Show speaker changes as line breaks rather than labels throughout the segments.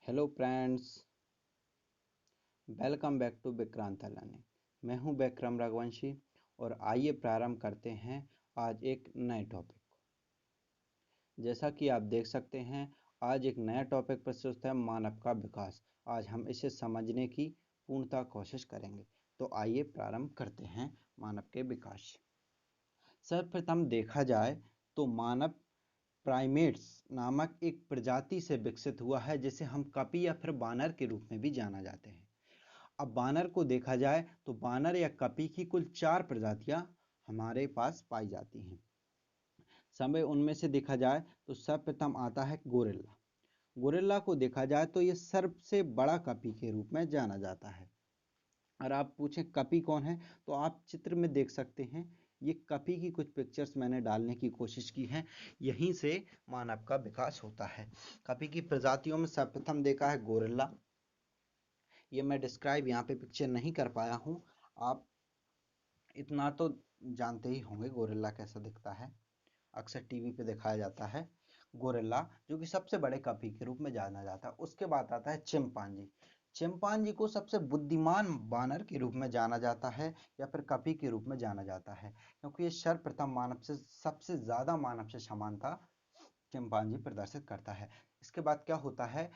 Hello friends, welcome back to Vikrant learning. मैं हूं विक्रम रघुवंशी और आइए प्रारंभ करते हैं आज एक नए टॉपिक को। जैसा कि आप देख सकते हैं, आज एक नया टॉपिक प्रस्तुत है, मानव का विकास। आज हम इसे समझने की पूर्णतः कोशिश करेंगे। तो आइए प्रारंभ करते हैं मानव के विकास से। सर्वप्रथम देखा जाए तो मानव प्राइमेट्स नामक एक प्रजाति से विकसित हुआ है, जिसे हम कपी या फिर बानर के रूप में भी जाना जाते हैं। अब बानर को देखा जाए तो बानर या कपी की कुल 4 प्रजातियां हमारे पास पाई जाती हैं। समय उनमें से देखा जाए तो सर्वप्रथम आता है गोरिल्ला। गोरिल्ला को देखा जाए तो यह सबसे बड़ा कपी के रूप में जाना जाता है। और आप पूछें कपी कौन है, तो आप चित्र में देख सकते हैं। ये कपी की कुछ पिक्चर्स मैंने डालने की कोशिश की है। यहीं से मानव का विकास होता है। कपी की प्रजातियों में सर्वप्रथम देखा है गोरिल्ला। ये मैं डिस्क्राइब यहाँ पे पिक्चर नहीं कर पाया हूँ। आप इतना तो जानते ही होंगे गोरिल्ला कैसा दिखता है। अक्सर टीवी पे दिखाया जाता है गोरिल्ला, जो कि सबसे बड़े कपी के रूप में जाना जाता है। उसके बाद आता है चिंपांजी। चिंपांजी को सबसे बुद्धिमान बानर के रूप में जाना जाता है या फिर कपी के रूप में जाना जाता है, क्योंकि ये सर्वप्रथम मानव से सबसे ज्यादा मानव से समानता चिंपांजी प्रदर्शित करता है। इसके बाद क्या होता है,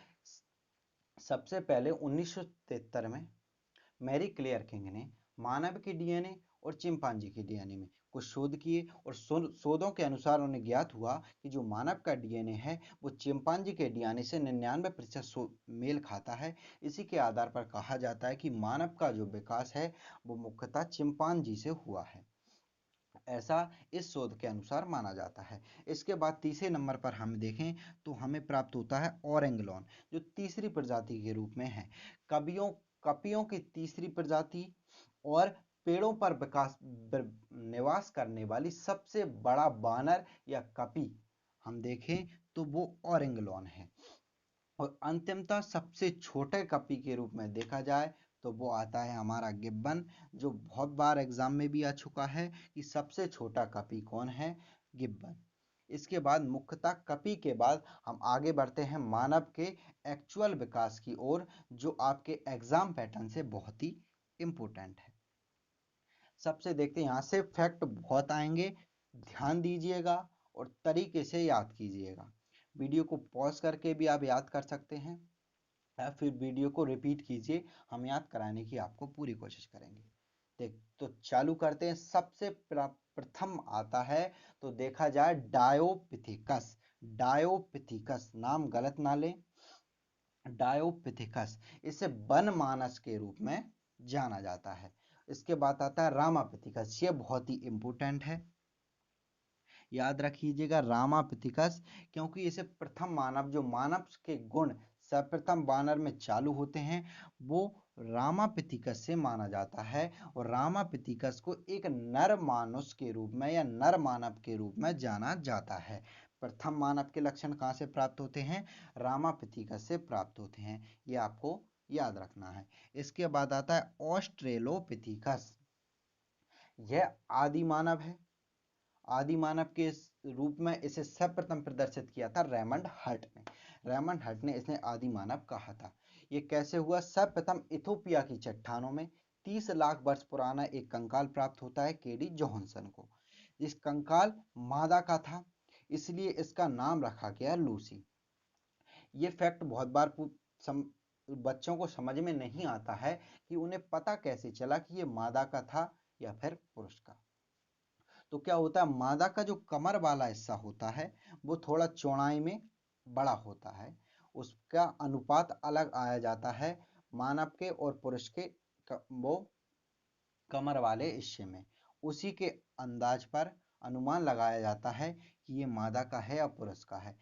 सबसे पहले 1973 में मैरी क्लेयर किंग ने मानव के डीएनए और चिंपांजी के डीएनए में कुछ शोध किए, और शोधों के अनुसार उन्हें ज्ञात हुआ कि जो मानव का डीएनए है वो चिंपांजी के डीएनए से 99% मेल खाता है। इसी के आधार पर कहा जाता है कि मानव का जो विकास है वो मुख्यतः चिंपांजी से हुआ है। ऐसा इस शोध के अनुसार माना जाता है। इसके बाद तीसरे नंबर पर हम देखें तो हमें प्राप्त होता है ओरेंगलोन, जो तीसरी प्रजाति के रूप में है। कवियों कपियों की तीसरी प्रजाति और पेड़ों पर विकास निवास करने वाली सबसे बड़ा बानर या कपी हम देखें तो वो ओरेंगलोन है। और अंतिमतः सबसे छोटे कपी के रूप में देखा जाए तो वो आता है हमारा गिब्बन, जो बहुत बार एग्जाम में भी आ चुका है कि सबसे छोटा कपी कौन है, गिब्बन। इसके बाद मुख्यतः कपी के बाद हम आगे बढ़ते हैं मानव के एक्चुअल विकास की ओर, जो आपके एग्जाम पैटर्न से बहुत ही इंपॉर्टेंट है। सबसे देखते हैं, यहाँ से फैक्ट बहुत आएंगे, ध्यान दीजिएगा और तरीके से याद कीजिएगा। वीडियो को पॉज करके भी आप याद कर सकते हैं या फिर वीडियो को रिपीट कीजिए, हम याद कराने की आपको पूरी कोशिश करेंगे। देख तो चालू करते हैं। सबसे प्रथम आता है तो देखा जाए डायोपिथिकस। डायोपिथिकस नाम गलत ना लें, डायोपिथिकस, इसे वन मानस के रूप में जाना जाता है। इसके बाद आता है रामापिथिकस, ये बहुत ही इंपॉर्टेंट है, याद रखिएगा रामापिथिकस, क्योंकि इसे प्रथम मानव, जो मानव के गुण सर्वप्रथम बानर में चालू होते हैं, वो रामापिथिकस से माना जाता है। और रामापिथिकस को एक नर मानुष के रूप में या नर मानव के रूप में जाना जाता है। प्रथम मानव के लक्षण कहाँ से प्राप्त होते हैं, रामापिथिकस से प्राप्त होते हैं, ये आपको याद रखना है। इसके बाद आता है ऑस्ट्रेलोपिथिकस, यह आदि मानव है। आदि मानव के रूप में इसे सर्वप्रथम प्रदर्शित किया था रेमंड हर्ट ने। रेमंड हर्ट ने इसे आदि मानव कहा था। ये कैसे हुआ, सर्वप्रथम इथोपिया की चट्टानों में 30 लाख वर्ष पुराना एक कंकाल प्राप्त होता है केडी जोहानसन को। इस कंकाल मादा का था, इसलिए इसका नाम रखा गया लूसी। ये फैक्ट बहुत बार बच्चों को समझ में नहीं आता है कि उन्हें पता कैसे चला कि ये मादा का था या फिर पुरुष का। तो क्या होता है, मादा का जो कमर वाला हिस्सा होता है वो थोड़ा चौड़ाई में बड़ा होता है, उसका अनुपात अलग आया जाता है मानव के और पुरुष के वो कमर वाले हिस्से में। उसी के अंदाज पर अनुमान लगाया जाता है कि ये मादा का है या पुरुष का है।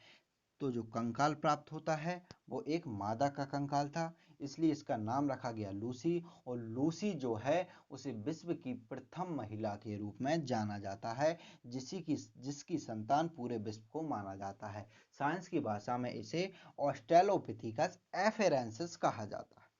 तो जो कंकाल प्राप्त होता है वो एक मादा का कंकाल था, इसलिए इसका नाम रखा गया लूसी। और लूसी जो है उसे विश्व की प्रथम महिला के रूप में जाना जाता है, जिसकी संतान पूरे विश्व को माना जाता है। साइंस की भाषा में इसे ऑस्ट्रेलोपिथिकस एफेरेंसिस कहा जाता है।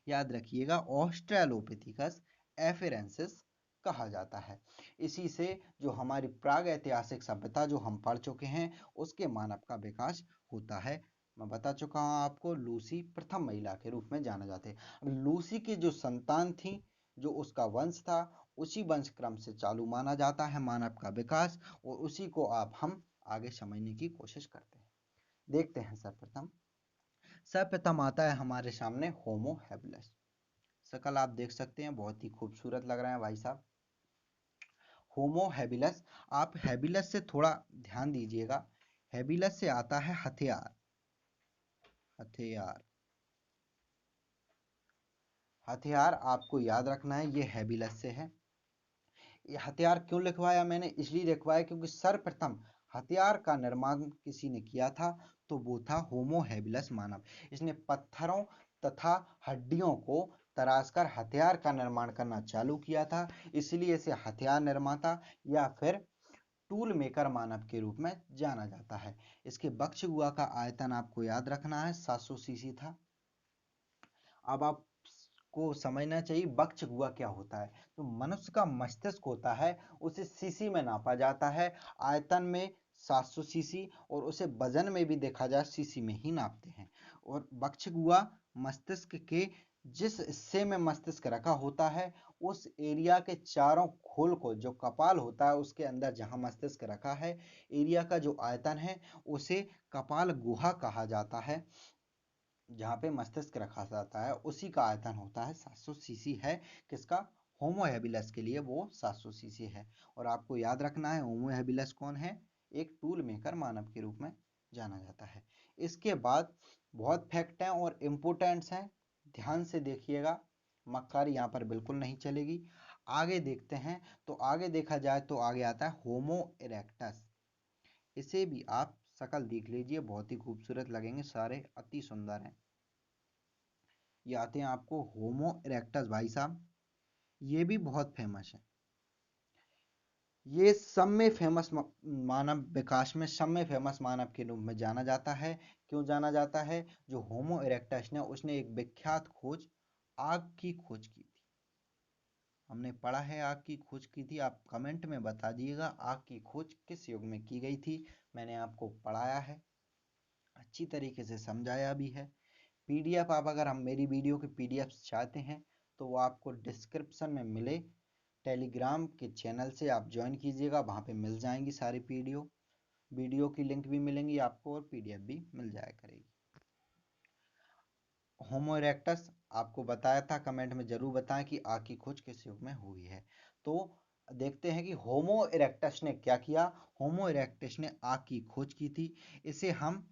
याद रखिएगा, ऑस्ट्रेलोपिथिकस एफेरेंसिस कहा जाता है। इसी से जो हमारी प्राग ऐतिहासिक सभ्यता जो हम पढ़ चुके हैं, उसके मानव का विकास होता है मैं बता चुका हूँ आपको, लूसी प्रथम महिला के रूप में जाना जाते हैं। अब लूसी की जो संतान थी, जो उसका वंश था, उसी वंश क्रम से चालू माना जाता है मानव का विकास, और उसी को आप हम आगे समझने की कोशिश करते हैं। देखते हैं सर्वप्रथम आता है हमारे सामने होमो हैबिलस। शकल आप देख सकते हैं, बहुत ही खूबसूरत लग रहा है भाई साहब। होमो हैबिलस, आप हैबिलस से थोड़ा ध्यान दीजिएगा, हैबिलस से आता है हथियार। हथियार, हथियार आपको याद रखना है, ये हैबिलस से है। ये हथियार क्यों लिखवाया मैंने, इसलिए लिखवाया क्योंकि सर्वप्रथम हथियार का निर्माण किसी ने किया था, तो वो था होमो हैबिलस मानव। इसने पत्थरों तथा हड्डियों को तराशकर हथियार का निर्माण करना चालू किया था, इसलिए इसे हथियार निर्माता या फिर टूल मेकर मानव के रूप में जाना जाता है। इसके बक्षगुहा का आयतन आपको याद रखना है, 700 सीसी था। अब आपको समझना चाहिए बक्षगुहा क्या होता है। तो मनुष्य का मस्तिष्क होता है, उसे सीसी में नापा जाता है, आयतन में 700 सीसी, और उसे वजन में भी देखा जाए सीसी में ही नापते हैं। और बक्षगुहा मस्तिष्क के जिस हिस्से में मस्तिष्क रखा होता है, उस एरिया के चारों खोल को, जो कपाल होता है उसके अंदर जहां मस्तिष्क रखा है, एरिया का जो आयतन है उसे कपाल गुहा कहा जाता है। जहाँ पे मस्तिष्क रखा जाता है उसी का आयतन होता है 700 सीसी है। किसका, होमो हैबिलस के लिए वो 700 सीसी है। और आपको याद रखना है होमो हैबिलस कौन है, एक टूल मेकर मानव के रूप में जाना जाता है। इसके बाद बहुत फैक्ट हैं और इम्पोर्टेंट्स हैं, ध्यान से देखिएगा, मक्कारी यहाँ पर बिल्कुल नहीं चलेगी। आगे देखते हैं, तो आगे देखा जाए तो आगे आता है होमो इरेक्टस। इसे भी आप शकल देख लीजिए, बहुत ही खूबसूरत लगेंगे, सारे अति सुंदर हैं। ये आते हैं आपको होमो इरेक्टस भाई साहब, ये भी बहुत फेमस है। ये सब में फेमस मानव विकास में सब में फेमस मानव के रूप में जाना जाता है। क्यों जाना जाता है, जो होमो इरेक्टस ने, उसने एक विख्यात खोज, आग की खोज की थी। हमने पढ़ा है आग की खोज की थी, आप कमेंट में बता दिएगा आग की खोज किस युग में की गई थी। मैंने आपको पढ़ाया है, अच्छी तरीके से समझाया भी है। पीडीएफ आप अगर हम मेरी वीडियो की पीडीएफ चाहते हैं तो वो आपको डिस्क्रिप्शन में मिले, टेलीग्राम के चैनल से आप ज्वाइन कीजिएगा, वहाँ पे मिल जाएंगी सारी वीडियो की लिंक भी मिलेंगी आपको, और पीडीएफ भी मिल जाया करेगी। होमो इरेक्टस आपको बताया था, कमेंट में जरूर बताएं कि आग की खोज किस युग में हुई है। तो देखते हैं कि होमो इरेक्टस ने क्या किया। होमो इरेक्टस ने आग की खोज की थी। इसे हम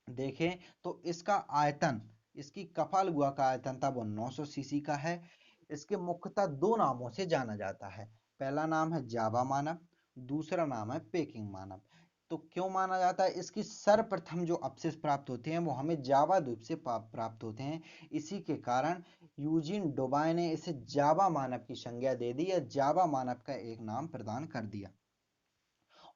देखें तो इसका आयतन, इसकी कपाल गुहा का आयतन था वो 900 सीसी का है। इसके मुख्यतः दो नामों से जाना जाता है, पहला नाम है जावा मानव, दूसरा नाम है पेकिंग मानव। तो क्यों माना जाता है, इसकी सर्वप्रथम जो अवशेष प्राप्त होते हैं वो हमें जावा द्वीप से प्राप्त होते हैं। इसी के कारण यूजीन डोबाय ने इसे जावा मानव की संज्ञा दे दी, या जावा मानव का एक नाम प्रदान कर दिया।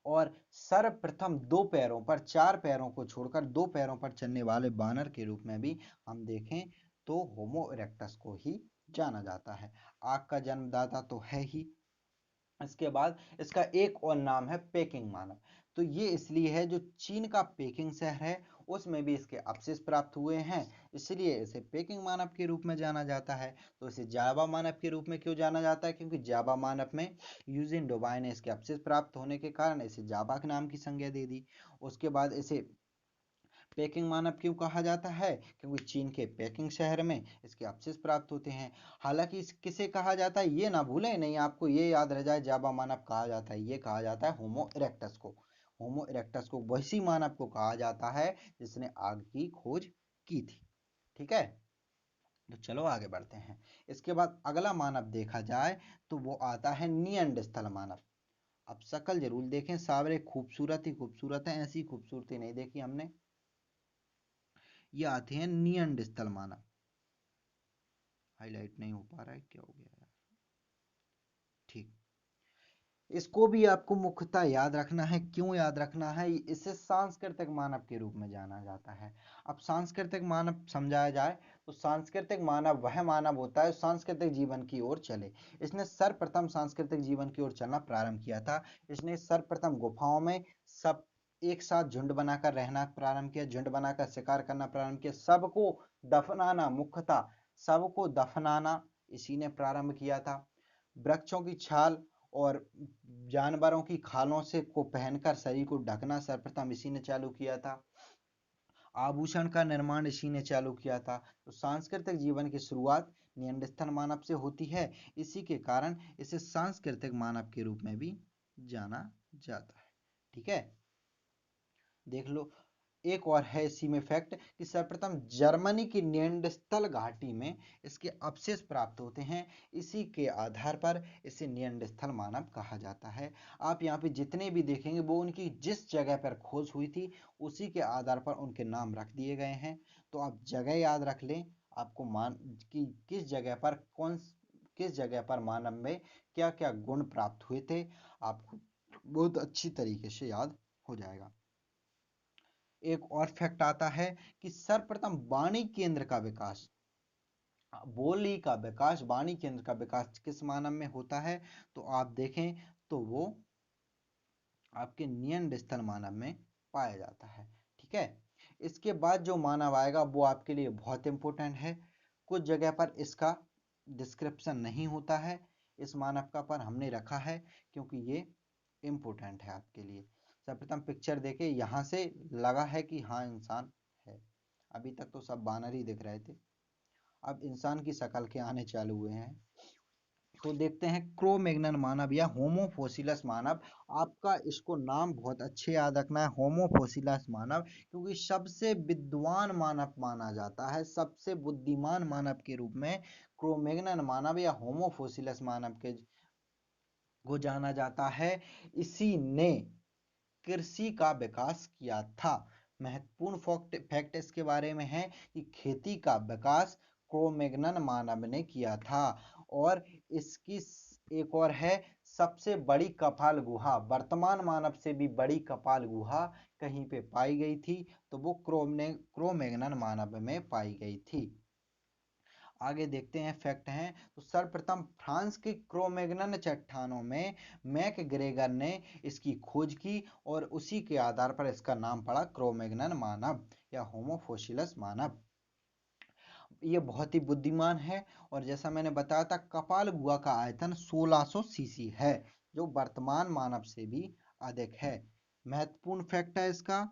और सर्वप्रथम दो पैरों पर, चार पैरों को छोड़कर दो पैरों पर चलने वाले बानर के रूप में भी हम देखें तो होमो इरेक्टस को ही जाना जाता है। आग का जन्मदाता तो है ही। इसके बाद इसका एक और नाम है पेकिंग मानव। तो ये इसलिए है, जो चीन का पेकिंग शहर है उसमें भी इसके अवशेष प्राप्त हुए हैं, इसलिए इसे पेकिंग मानव के रूप में जाना जाता है। तो इसे जावा मानव के रूप में क्यों जाना जाता है, क्योंकि जावा मानव में यूजिन डोबाय ने इसके अवशेष प्राप्त होने के कारण इसे जावा के नाम की संज्ञा दे दी। उसके बाद इसे पेकिंग मानव क्यों कहा जाता है, क्योंकि चीन के पेकिंग शहर में इसके अवशेष प्राप्त होते हैं। हालांकि किसे कहा जाता है ये ना भूलें, नहीं आपको ये याद रह जाए जावा मानव कहा जाता है, ये कहा जाता है होमो इरेक्टस को। होमो इरेक्टस को वैसी मानव को कहा जाता है जिसने आग की खोज की थी। ठीक है, तो चलो आगे बढ़ते हैं। इसके बाद अगला मानव देखा जाए तो वो आता है नियंडस्थल मानव। अब शकल जरूर देखें, सावरे खूबसूरत ही खूबसूरत है, ऐसी खूबसूरती नहीं देखी हमने। ये आते हैं नियंडस्थल मानव। हाईलाइट नहीं हो पा रहा है, क्या हो गया यार। ठीक, इसको भी आपको मुख्यतः याद रखना है। क्यों याद रखना है, इसे सांस्कृतिक मानव के रूप में जाना जाता है। अब सांस्कृतिक मानव समझाया जाए तो सांस्कृतिक मानव वह मानव होता है सांस्कृतिक जीवन की ओर चले। इसने सर्वप्रथम सांस्कृतिक जीवन की ओर चलना प्रारंभ किया था। इसने सर्वप्रथम गुफाओं में सब एक साथ झुंड बनाकर रहना प्रारंभ किया, झुंड बनाकर शिकार करना प्रारंभ किया, सबको दफनाना, मुख्यतः सबको दफनाना इसी ने प्रारंभ किया था। वृक्षों की छाल और जानवरों की खालों से को पहनकर शरीर को ढकना सर्वप्रथम इसी ने चालू किया था। आभूषण का निर्माण इसी ने चालू किया था। तो सांस्कृतिक जीवन की शुरुआत नियंडरस्थल मानव से होती है, इसी के कारण इसे सांस्कृतिक मानव के रूप में भी जाना जाता है। ठीक है, देख लो एक और है इसी में फैक्ट कि सर्वप्रथम जर्मनी की नियंडरस्थल घाटी में इसके अवशेष प्राप्त होते हैं, इसी के आधार पर इसे नियंडरस्थल मानव कहा जाता है। आप यहाँ पे जितने भी देखेंगे वो उनकी जिस जगह पर खोज हुई थी उसी के आधार पर उनके नाम रख दिए गए हैं। तो आप जगह याद रख लें, आपको मान कि किस जगह पर मानव में क्या क्या गुण प्राप्त हुए थे, आपको बहुत अच्छी तरीके से याद हो जाएगा। एक और फैक्ट आता है कि सर्वप्रथम वाणी केंद्र का विकास, बोली का विकास, वाणी केंद्र का विकास किस मानव में होता है, तो आप देखें तो वो आपके नियंडरस्थल मानव में पाया जाता है। ठीक है, इसके बाद जो मानव आएगा वो आपके लिए बहुत इंपॉर्टेंट है। कुछ जगह पर इसका डिस्क्रिप्शन नहीं होता है इस मानव का, पर हमने रखा है क्योंकि ये इंपॉर्टेंट है आपके लिए। सर्वप्रथम पिक्चर देखे, यहाँ से लगा है कि हाँ इंसान है, अभी तक तो सब बानर ही दिख रहे थे, अब इंसान की शक्ल के आने चालू हुए हैं। तो देखते हैं क्रो-मैग्नन मानव या होमो फोसिलस मानव। आपका इसको नाम बहुत अच्छे याद रखना है, होमो फोसिलस मानव, क्योंकि सबसे विद्वान मानव माना जाता है, सबसे बुद्धिमान मानव के रूप में क्रो-मैग्नन मानव या होमो फोसिलस मानव के को जाना जाता है। इसी ने कृषि का विकास किया था। महत्वपूर्ण फैक्ट इसके बारे में है कि खेती का विकास क्रो-मैग्नन मानव ने किया था। और इसकी एक और है, सबसे बड़ी कपाल गुहा, वर्तमान मानव से भी बड़ी कपाल गुहा कहीं पे पाई गई थी, तो वो क्रो-मैग्नन मानव में पाई गई थी। आगे देखते हैं फैक्ट हैं, तो सर्वप्रथम फ्रांस के क्रो-मैग्नन चट्टानों में मैकग्रेगर ने इसकी खोज की और उसी के आधार पर इसका नाम पड़ा क्रो-मैग्नन मानव या होमो फोसिलस मानव। ये बहुत ही बुद्धिमान है और जैसा मैंने बताया था कपाल गुहा का आयतन 1600 सीसी है, जो वर्तमान मानव से भी अधिक है। महत्वपूर्ण फैक्ट है इसका,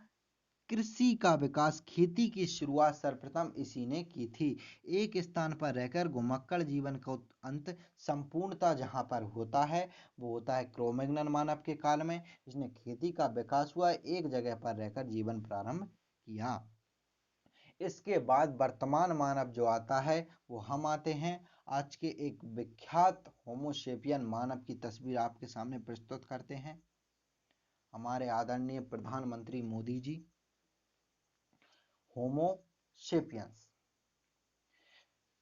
कृषि का विकास, खेती की शुरुआत सर्वप्रथम इसी ने की थी। एक स्थान पर रहकर घुमक्कड़ जीवन का अंत संपूर्णता जहां पर होता है वो होता है क्रो-मैग्नन मानव के काल में, जिसने खेती का विकास हुआ, एक जगह पर रहकर जीवन प्रारंभ किया। इसके बाद वर्तमान मानव जो आता है वो हम आते हैं। आज के एक विख्यात होमोसेपियन मानव की तस्वीर आपके सामने प्रस्तुत करते हैं, हमारे आदरणीय प्रधानमंत्री मोदी जी। होमो सेपियंस,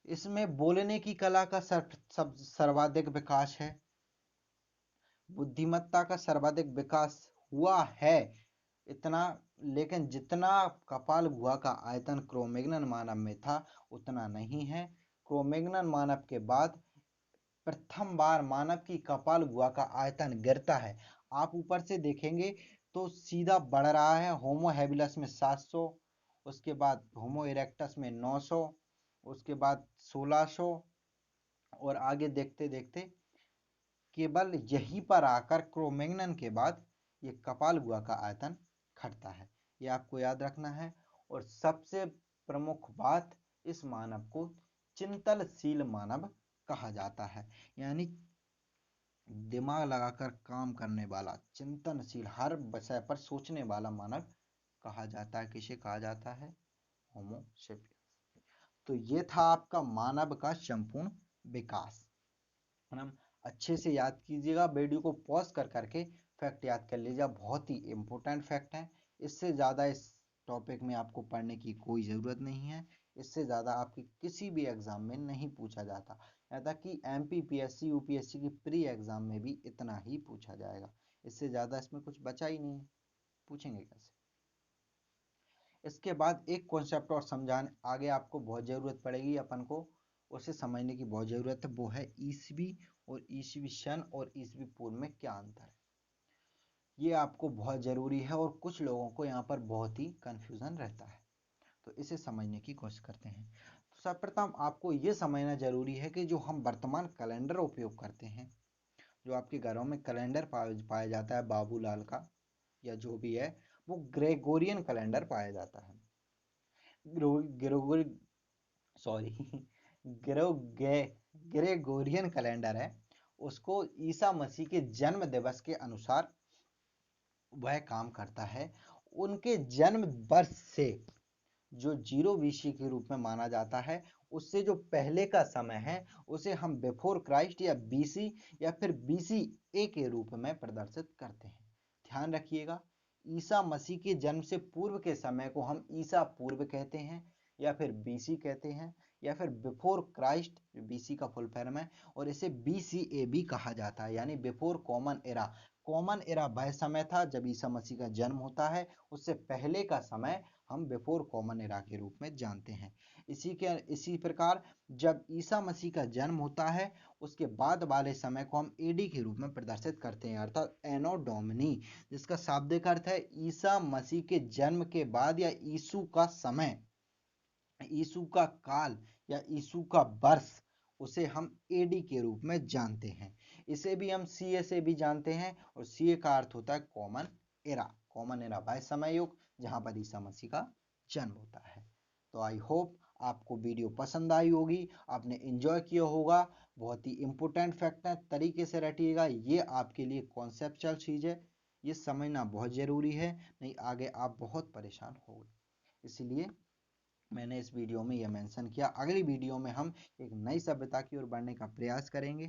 इसमें बोलने की कला का सर्वाधिक विकास है, बुद्धिमत्ता का सर्वाधिक विकास हुआ है इतना, लेकिन जितना कपाल गुहा का आयतन क्रो-मैग्नन मानव में था उतना नहीं है। क्रो-मैग्नन मानव के बाद प्रथम बार मानव की कपाल गुहा का आयतन गिरता है। आप ऊपर से देखेंगे तो सीधा बढ़ रहा है, होमो हैबिलस में 700, उसके बाद होमो इरेक्टस में 900, उसके बाद 1600 और आगे देखते देखते केवल यहीं पर आकर क्रो-मैग्नन के बाद ये कपाल गुहा का आयतन घटता है, ये आपको याद रखना है। और सबसे प्रमुख बात, इस मानव को चिंतनशील मानव कहा जाता है, यानी दिमाग लगाकर काम करने वाला, चिंतनशील, हर विषय पर सोचने वाला मानव कहा जाता है। किसे कहा जाता है? होमो सेपियंस। तो ये था आपका मानव का संपूर्ण विकास। हम अच्छे से याद कीजिएगा, वीडियो को पॉज कर करके फैक्ट याद कर लीजिएगा, बहुत ही इंपॉर्टेंट फैक्ट है। इससे ज़्यादा इस टॉपिक में आपको पढ़ने की कोई ज़रूरत नहीं है, इससे ज़्यादा आपके किसी भी एग्जाम में नहीं पूछा जाता। यहाँ तक कि MPPSC UPSC की प्री एग्जाम में भी इतना ही पूछा जाएगा, इससे ज़्यादा इसमें कुछ बचा ही नहीं है, पूछेंगे कैसे। इसके बाद एक कॉन्सेप्ट और समझाने आगे आपको बहुत ज़रूरत पड़ेगी, अपन को उसे समझने की बहुत ज़रूरत है, वो है ईसवी और ईसवी सन और ईसवी पूर्व में क्या अंतर है। ये आपको बहुत ज़रूरी है और कुछ लोगों को यहाँ पर बहुत ही कन्फ्यूज़न रहता है, तो इसे समझने की कोशिश करते हैं। तो सर्वप्रथम आपको ये समझना ज़रूरी है कि जो हम वर्तमान कैलेंडर उपयोग करते हैं, जो आपके घरों में कैलेंडर पाया जाता है बाबूलाल का या जो भी है, वो ग्रेगोरियन कैलेंडर पाया जाता है। ग्रेगोरियन कैलेंडर है, उसको ईसा मसीह के जन्म दिवस के अनुसार वह काम करता है। उनके जन्म वर्ष से जो 0 BC के रूप में माना जाता है, उससे जो पहले का समय है उसे हम बिफोर क्राइस्ट या BC या फिर BCA के रूप में प्रदर्शित करते हैं। ध्यान रखिएगा, ईसा मसीह के जन्म से पूर्व के समय को हम ईसा पूर्व कहते हैं या फिर BC कहते हैं या फिर बिफोर क्राइस्ट, BC का फुल फॉर्म है, और इसे BCA भी कहा जाता है, यानी before common era. Common era वह समय था जब ईसा मसीह का जन्म होता है, उससे पहले का समय हम बिफोर कॉमन एरा के रूप में जानते हैं। इसी प्रकार जब ईसा मसीह का जन्म होता है, उसके बाद वाले समय को हम AD के रूप में प्रदर्शित करते हैं, अर्थात एनो डोमिनी, जिसका शाब्दिक अर्थ है ईसा मसीह के जन्म के बाद या यीशु का समय, यीशु का काल या यीशु का वर्ष, उसे हम AD के रूप में जानते हैं। इसे भी हम CA से भी जानते हैं, और CA का अर्थ होता है कॉमन एरा। कॉमन एरा वह समय युग जहां पर ईसा मसीह का जन्म होता है। तो आई होप आपको वीडियो पसंद आई होगी, आपने एंजॉय किया होगा। बहुत ही इंपॉर्टेंट फैक्ट है, तरीके से रटिएगा, ये आपके लिए कॉन्सेप्चुअल चीज है, ये समझना बहुत जरूरी है, नहीं आगे आप बहुत परेशान होंगे। इसलिए मैंने इस वीडियो में यह मेंशन किया। अगली वीडियो में हम एक नई सभ्यता की ओर बढ़ने का प्रयास करेंगे।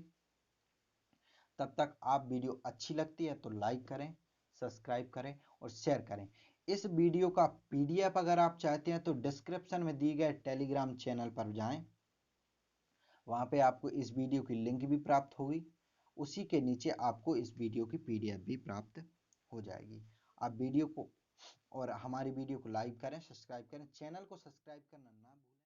तब तक आप वीडियो अच्छी लगती है तो लाइक करें, सब्सक्राइब करें और शेयर करें। इस वीडियो का PDF अगर आप चाहते हैं तो डिस्क्रिप्शन में दिए गए टेलीग्राम चैनल पर जाएं, वहां पे आपको इस वीडियो की लिंक भी प्राप्त होगी, उसी के नीचे आपको इस वीडियो की PDF भी प्राप्त हो जाएगी। आप वीडियो को और हमारी वीडियो को लाइक करें, सब्सक्राइब करें, चैनल को सब्सक्राइब करना ना भूलें।